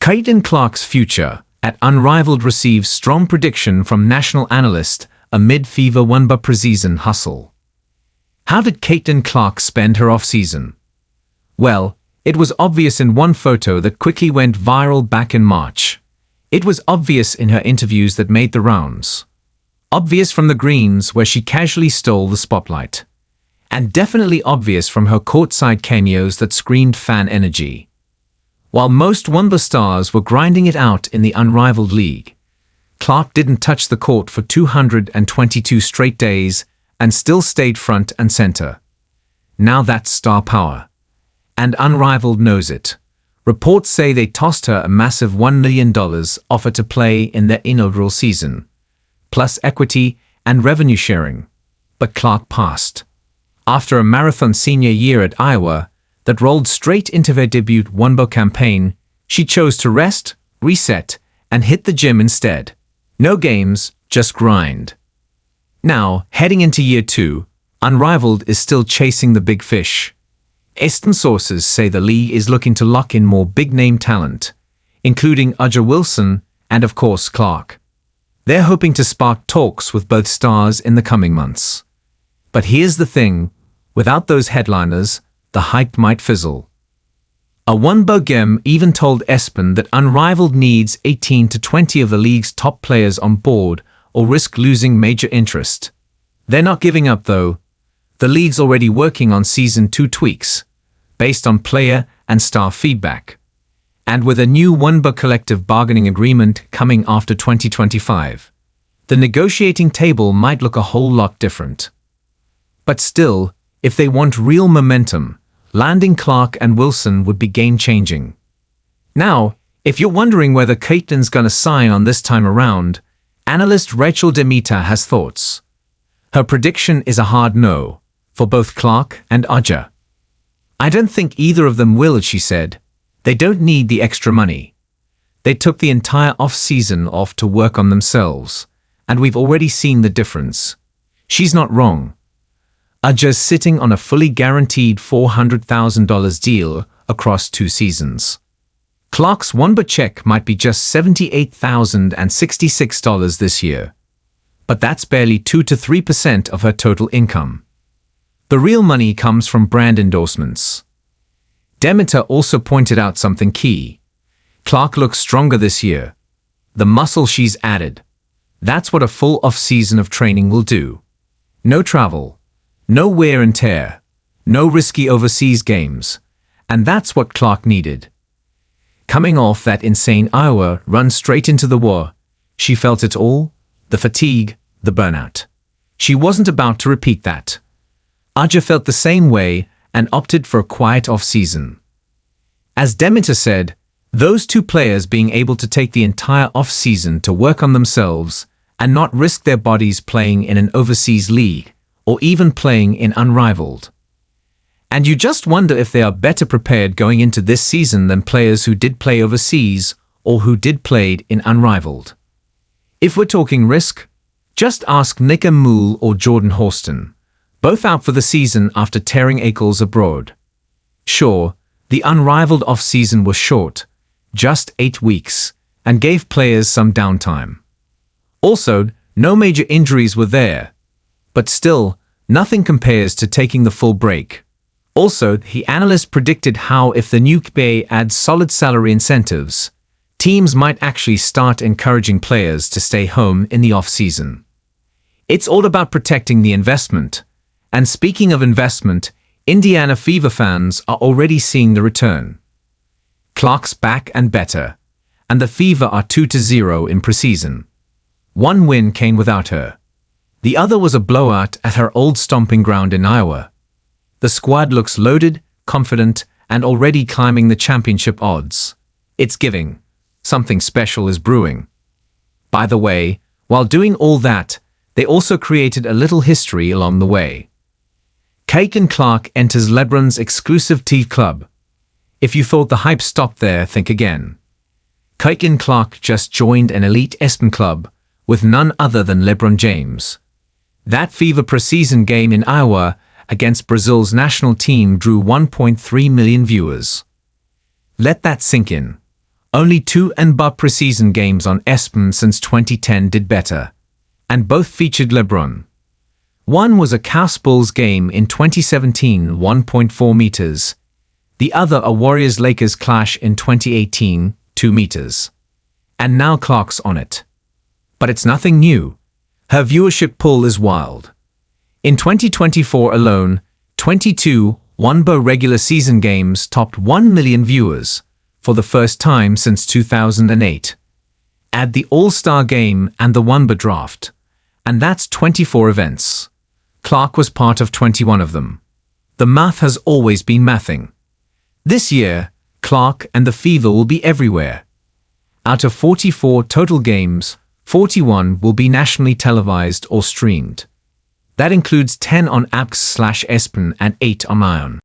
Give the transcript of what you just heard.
Caitlin Clark's future at Unrivaled receives strong prediction from national analyst amid FIBA WNBA preseason hustle. How did Caitlin Clark spend her offseason? Well, it was obvious in one photo that quickly went viral back in March. It was obvious in her interviews that made the rounds. Obvious from the greens where she casually stole the spotlight. And definitely obvious from her courtside cameos that screamed fan energy. While most WNBA stars were grinding it out in the Unrivaled league, Clark didn't touch the court for 222 straight days and still stayed front and center. Now that's star power. And Unrivaled knows it. Reports say they tossed her a massive $1 million offer to play in their inaugural season, plus equity and revenue sharing. But Clark passed. After a marathon senior year at Iowa that rolled straight into her debut WNBA campaign, she chose to rest, reset, and hit the gym instead. No games, just grind. Now, heading into year 2, Unrivaled is still chasing the big fish. ESPN sources say the league is looking to lock in more big-name talent, including A'ja Wilson and, of course, Clark. They're hoping to spark talks with both stars in the coming months. But here's the thing, without those headliners, the hype might fizzle. A WNBA gem even told ESPN that Unrivaled needs 18 to 20 of the league's top players on board or risk losing major interest. They're not giving up though. The league's already working on Season 2 tweaks, based on player and star feedback. And with a new WNBA collective bargaining agreement coming after 2025, the negotiating table might look a whole lot different. But still, if they want real momentum, landing Clark and Wilson would be game-changing. Now, if you're wondering whether Caitlin's gonna sign on this time around, analyst Rachel DeMita has thoughts. Her prediction is a hard no, for both Clark and A'ja. I don't think either of them will, she said. They don't need the extra money. They took the entire off-season off to work on themselves, and we've already seen the difference. She's not wrong. A'ja's sitting on a fully guaranteed $400,000 deal across 2 seasons. Clark's WNBA check might be just $78,066 this year. But that's barely 2 to 3% of her total income. The real money comes from brand endorsements. DeMita also pointed out something key. Clark looks stronger this year. The muscle she's added. That's what a full off-season of training will do. No travel. No wear and tear, no risky overseas games, and that's what Clark needed. Coming off that insane Iowa run straight into the war, she felt it all, the fatigue, the burnout. She wasn't about to repeat that. A'ja felt the same way and opted for a quiet off-season. As DeMita said, those 2 players being able to take the entire off-season to work on themselves and not risk their bodies playing in an overseas league, or even playing in Unrivaled. And you just wonder if they are better prepared going into this season than players who did play overseas or who did played in Unrivaled. If we're talking risk, just ask Nika Moole or Jordan Houston, both out for the season after tearing ACLs abroad. Sure, the Unrivaled off-season was short, just 8 weeks, and gave players some downtime. Also, no major injuries were there. But still, nothing compares to taking the full break. Also, the analyst predicted how if the new NBA adds solid salary incentives, teams might actually start encouraging players to stay home in the off-season. It's all about protecting the investment. And speaking of investment, Indiana Fever fans are already seeing the return. Clark's back and better, and the Fever are 2-0 in preseason. 1 win came without her. The other was a blowout at her old stomping ground in Iowa. The squad looks loaded, confident, and already climbing the championship odds. It's giving. Something special is brewing. By the way, while doing all that, they also created a little history along the way. Caitlin Clark enters LeBron's exclusive T Club. If you thought the hype stopped there, think again. Caitlin Clark just joined an elite ESPN club with none other than LeBron James. That Fever preseason game in Iowa against Brazil's national team drew 1.3 million viewers. Let that sink in. Only 2 NBA preseason games on ESPN since 2010 did better, and both featured LeBron. One was a Cavs Bulls game in 2017, 1.4 meters. The other a Warriors-Lakers clash in 2018, 2 meters. And now Clark's on it. But it's nothing new. Her viewership pull is wild. In 2024 alone, 22 WNBA regular season games topped 1 million viewers, for the first time since 2008. Add the All-Star Game and the WNBA Draft, and that's 24 events. Clark was part of 21 of them. The math has always been mathing. This year, Clark and the Fever will be everywhere. Out of 44 total games, 41 will be nationally televised or streamed. That includes 10 on apps/ESPN and 8 on ION.